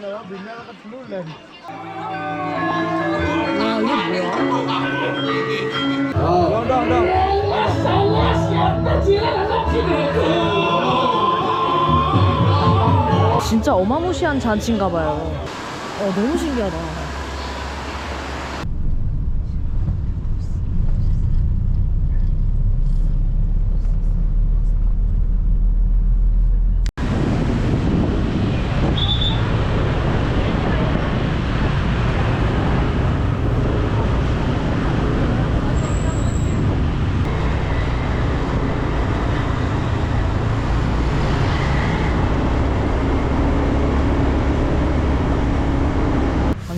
와, 이게 뭐야? 진짜 어마무시한 잔치인가봐요. 너무 신기하다.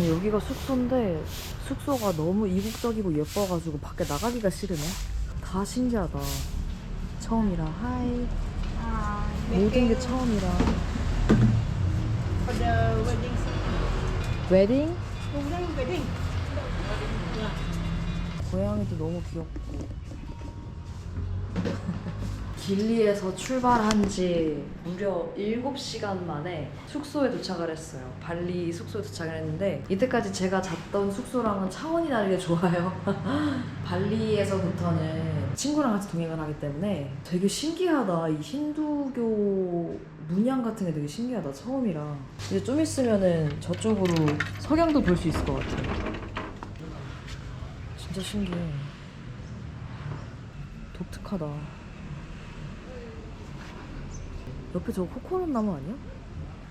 여기가 숙소인데 숙소가 너무 이국적이고 예뻐가지고 밖에 나가기가 싫으네. 다 신기하다. 처음이라 하이. 모든 게 처음이라. 웨딩? 고양이도 너무 귀엽고. 길리에서 출발한 지 무려 7시간 만에 숙소에 도착을 했어요. 발리 숙소에 도착을 했는데 이때까지 제가 잤던 숙소랑은 차원이 다르게 좋아요. 발리에서부터는 친구랑 같이 동행을 하기 때문에 되게 신기하다. 이 힌두교 문양 같은 게 되게 신기하다. 처음이라. 이제 좀 있으면은 저쪽으로 석양도 볼 수 있을 것 같아요. 진짜 신기해. 독특하다. 옆에 저거 코코넛 나무 아니야?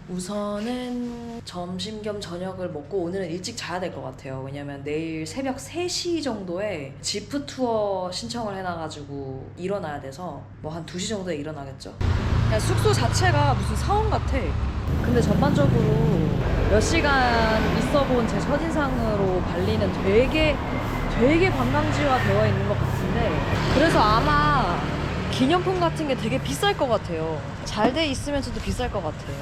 우선은 점심 겸 저녁을 먹고 오늘은 일찍 자야 될 것 같아요. 왜냐면 내일 새벽 3시 정도에 지프 투어 신청을 해놔가지고 일어나야 돼서 뭐 한 2시 정도에 일어나겠죠. 그냥 숙소 자체가 무슨 사원 같아. 근데 전반적으로 몇 시간 있어본 제 첫인상으로 발리는 되게 관광지화 되어 있는 것 같은데, 그래서 아마 기념품 같은 게 되게 비쌀 것 같아요. 잘 돼 있으면서도 비쌀 것 같아요.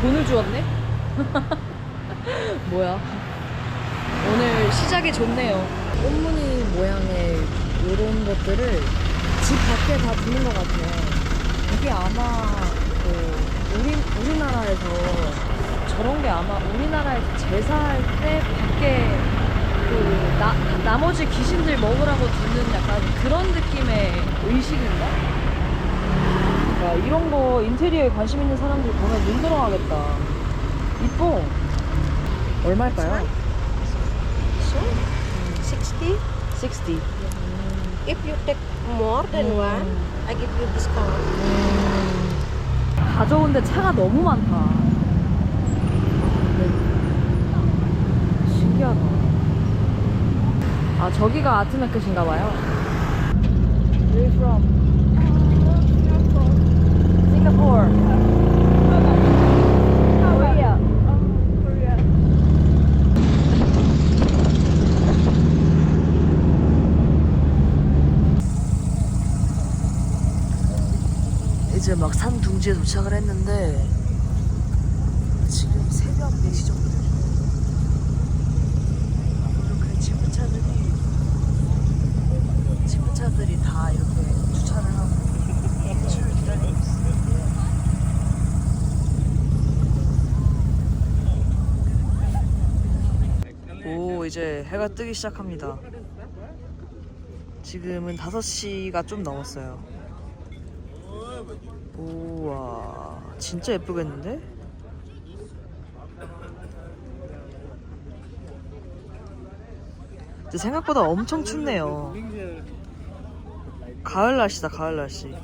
돈을 주었네? 뭐야? 오늘 시작이 좋네요. 꽃무늬 모양의 이런 것들을 집 밖에 다 두는 것 같아요. 이게 아마 우리나라에서 저런 게 아마 우리나라에서 제사할 때 밖에 나머지 귀신들 먹으라고 두는 약간 그런 느낌의 의식인가? 그러니까 이런 거 인테리어에 관심 있는 사람들 보면 눈 들어가겠다. 이뻐. 얼마일까요? 60. 60. If you take more than one, I give you discount. 가져온데 차가 너무 많다. 신기하다. 아, 저기가 아트마켓인가봐요. Where are you from? Singapore. Korea. Korea. 이제 막 산 둥지에 도착을 했는데 지금 새벽 4시 정도 됐어요. 이렇게 지프차들이 다 이렇게 주차를 하고 줄을 기다리고 있어요. 오, 이제 해가 뜨기 시작합니다. 지금은 5시가 좀 넘었어요. 우와, 진짜 예쁘겠는데? 근데 생각보다 엄청 춥네요. 가을 날씨다, 가을 날씨.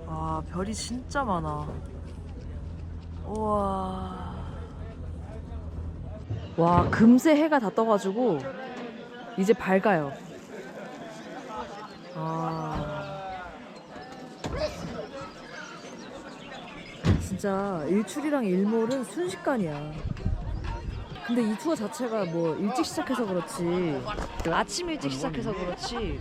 아, 별이 진짜 많아. 우와. 와, 금세 해가 다 떠가지고 이제 밝아요. 진짜 일출이랑 일몰은 순식간이야. 근데 이 투어 자체가 뭐 일찍 시작해서 그렇지, 아침 일찍 시작해서 그렇지,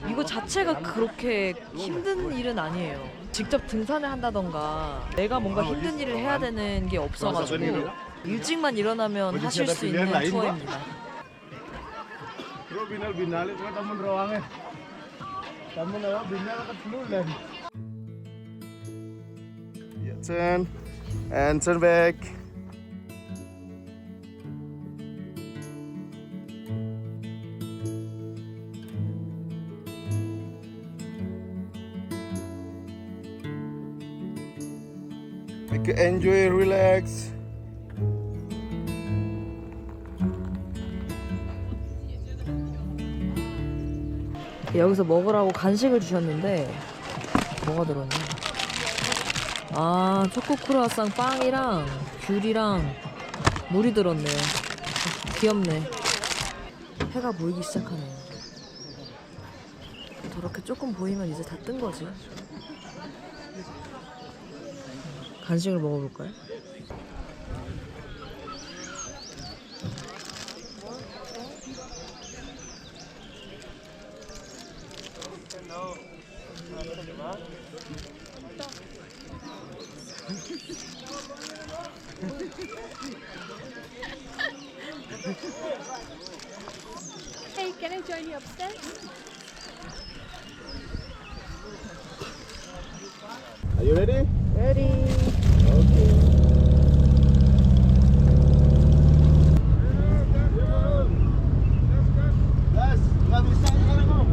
이거 자체가 그렇게 힘든 일은 아니에요. 직접 등산을 한다던가 내가 뭔가 힘든 일을 해야 되는 게 없어가지고 일찍만 일어나면 하실 수 있는 투어입니다. Turn and turn back. Make it enjoy, relax. 여기서 먹으라고 간식을 주셨는데 뭐가 들었냐? 아, 초코 크루아상 빵이랑 귤이랑 물이 들었네. 귀엽네. 해가 보이기 시작하네. 저렇게 조금 보이면 이제 다 뜬 거지. 간식을 먹어볼까요? Hey, can I join you upstairs? Are you ready? Ready. Yes, nggak bisa sekarang kok.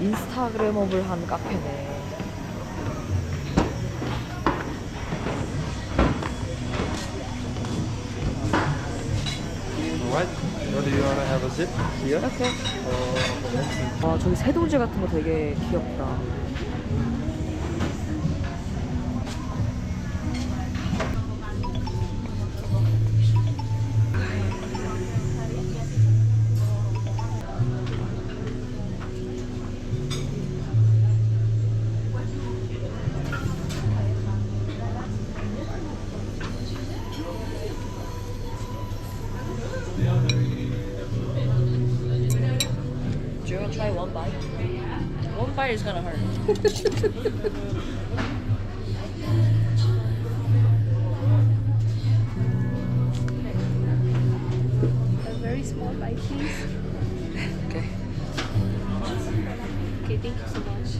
인스타그램업을 한 카페네. What? What do you wanna have a sip? Here? 이렇게. 와, 저기 새동지 같은 거 되게 귀엽다. Do you want to try one bite? One bite is gonna hurt. A very small bite, please. Okay. Okay, thank you so much.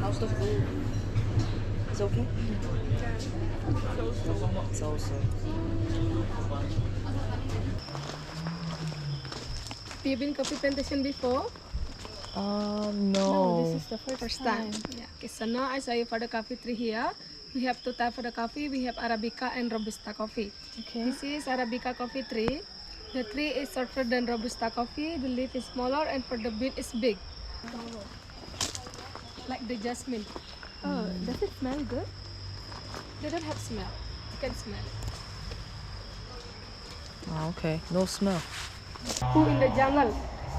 How's the food? It's okay? So. Have you been coffee plantation before? No. This is the first time. Yeah. Okay, so now I show you for the coffee tree here. We have two types for the coffee. We have Arabica and Robusta coffee. Okay. This is Arabica coffee tree. The tree is shorter than Robusta coffee. The leaf is smaller and for the bean is big. Like the jasmine. Oh, does it smell good? They don't have smell. You can smell it. Ah, okay. No smell. Poo in the jungle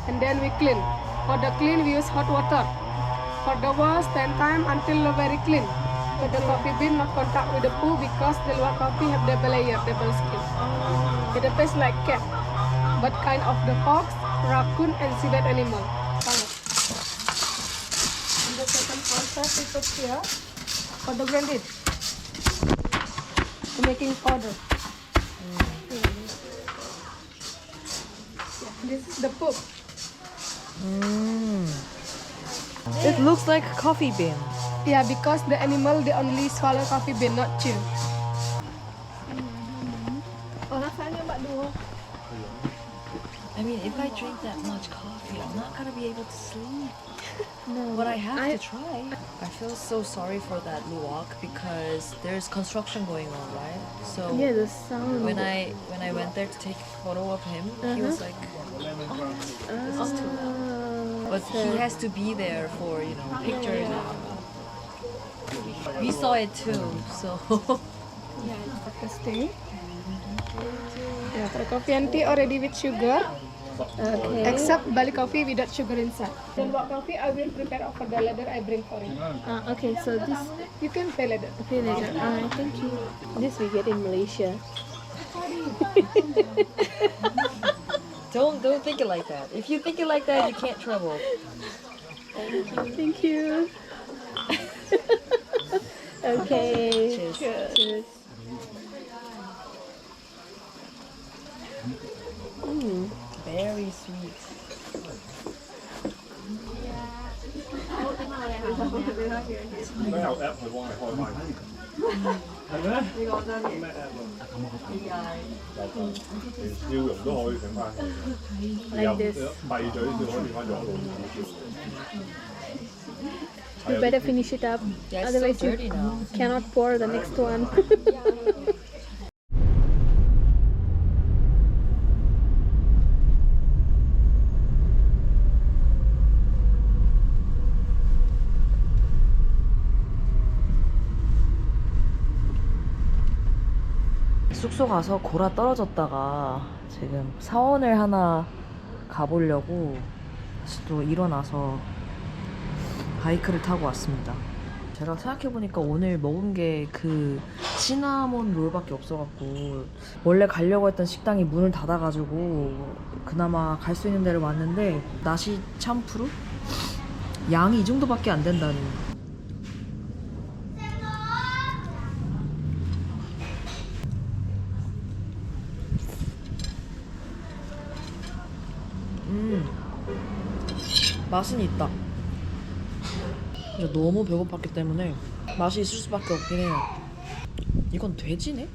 and then we clean. For the clean we use hot water. For the wash 10 times until very clean. But the coffee bean not contact with the poo because the lower coffee have double layer, double skin. It tastes like cat, but kind of the fox, raccoon and seabed animal. And the second process we put here for the blended. To making powder. This is the poop. It looks like coffee bean. Yeah, because the animal they only swallow coffee bean, not chew. I mean, if I drink that much coffee, I'm not gonna be able to sleep. No. But I have to try. I feel so sorry for that luwak because there's construction going on, right? So Yeah, the sound. when I went there to take a photo of him, he was like, "Oh, this is too loud." But he has to be there for pictures. We saw it too, so. Yeah, it's interesting. Yeah, for coffee and tea already with sugar. Okay. Except Bali coffee without sugar inside. Then what coffee I will prepare over the later I bring for you. Okay, so this You can pay later. okay later. Alright, thank you. This we get in Malaysia. Don't think it like that. If you think it like that, you can't travel. Thank you. Okay. Cheers. Cheers. Very sweet. Like this. We better finish it up. Yeah, it's Otherwise so dirty now. you cannot pour the next one. 숙소 가서 골아 떨어졌다가 지금 사원을 하나 가보려고 다시 또 일어나서 바이크를 타고 왔습니다. 제가 생각해보니까 오늘 먹은 게 그 시나몬 롤밖에 없어갖고 원래 가려고 했던 식당이 문을 닫아가지고 그나마 갈 수 있는 데를 왔는데 나시 참프루? 양이 이 정도밖에 안 된다니. 맛은 있다. 근데 너무 배고팠기 때문에 맛이 있을 수밖에 없긴 해요. 이건 돼지네?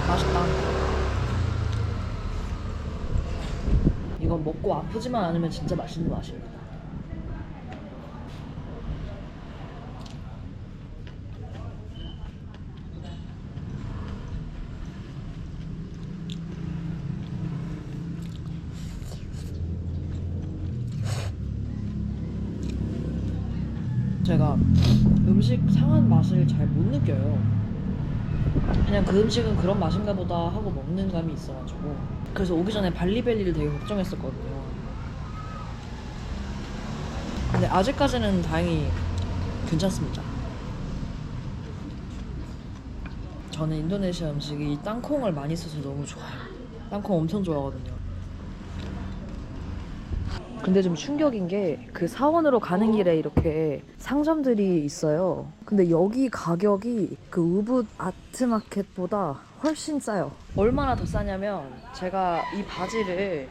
맛있다. 이건 먹고 아프지만 않으면 진짜 맛있는 맛입니다. 제가 음식 상한 맛을 잘 못 느껴요. 그냥 그 음식은 그런 맛인가 보다 하고 먹는 감이 있어가지고 그래서 오기 전에 발리벨리를 되게 걱정했었거든요. 근데 아직까지는 다행히 괜찮습니다. 저는 인도네시아 음식이 땅콩을 많이 써서 너무 좋아요. 땅콩 엄청 좋아하거든요. 근데 좀 충격인 게 그 사원으로 가는 길에 이렇게 상점들이 있어요. 근데 여기 가격이 그 우붓 아트마켓보다 훨씬 싸요. 얼마나 더 싸냐면 제가 이 바지를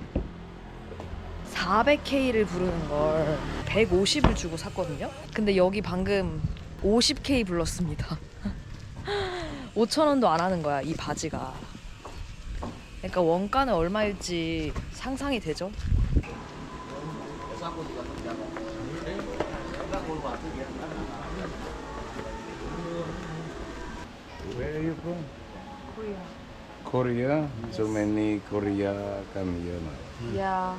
400K를 부르는 걸 150을 주고 샀거든요. 근데 여기 방금 50K 불렀습니다. 5,000원도 안 하는 거야, 이 바지가. 그러니까 원가는 얼마일지 상상이 되죠? Where are you from? Korea. Korea. So many Korea come here now. Yeah.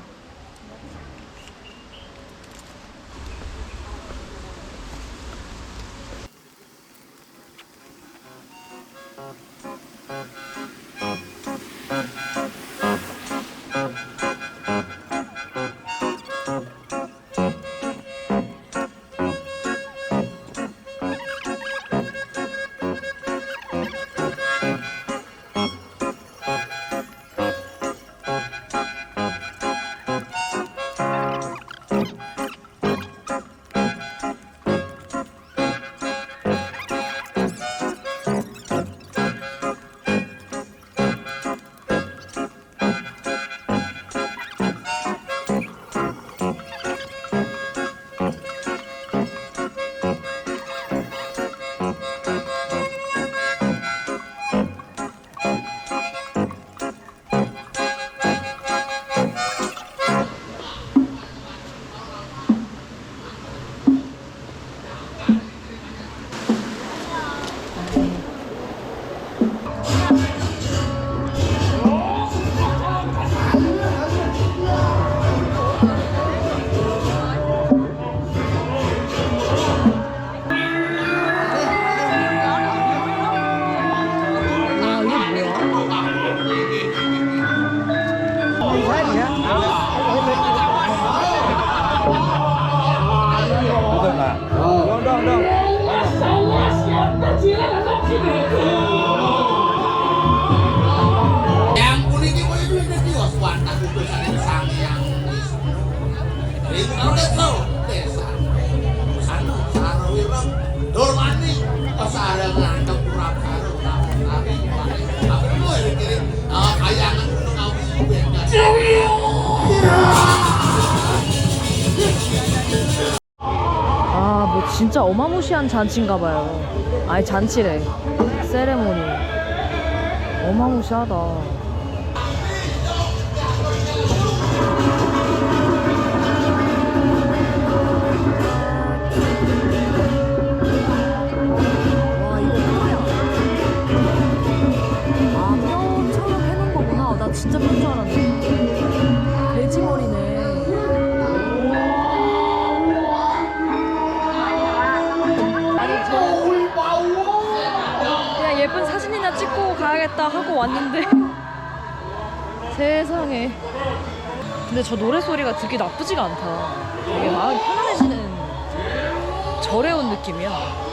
Yang unik itu di waswanda kutusan sang yang itu kalau itu desa anu sarawira dormani pasara ngantuk kurang karo tapi apa mau dikirim kayangan gunung kawi 아, 뭐 진짜 어마무시한 잔치인가 봐요. 아니, 잔치래. 세레모니. 어마무시하다. 와, 이거 뭐야? 아, 뼈처럼 해놓은 거구나. 나 진짜 뼈인 줄 알았네. 돼지 머리네. 그냥 예쁜 사진이나 찍고 가야겠다 하고 왔는데 세상에. 근데 저 노래소리가 듣기 나쁘지가 않다. 되게 마음이 편안해지는 절에 온 느낌이야.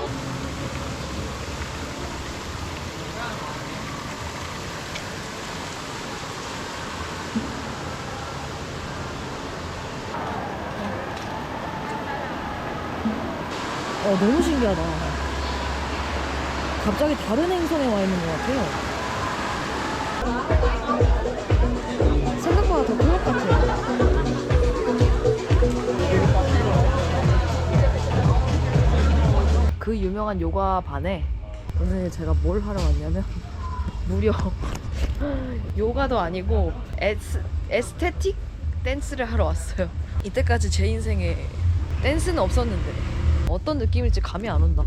너무 신기하다. 갑자기 다른 행성에 와 있는 것 같아요. 생각보다 더 큰 것 같아요. 그 유명한 요가반에 오늘 제가 뭘 하러 왔냐면 무려 요가도 아니고 에스테틱 댄스를 하러 왔어요. 이때까지 제 인생에 댄스는 없었는데 어떤 느낌일지 감이 안 온다.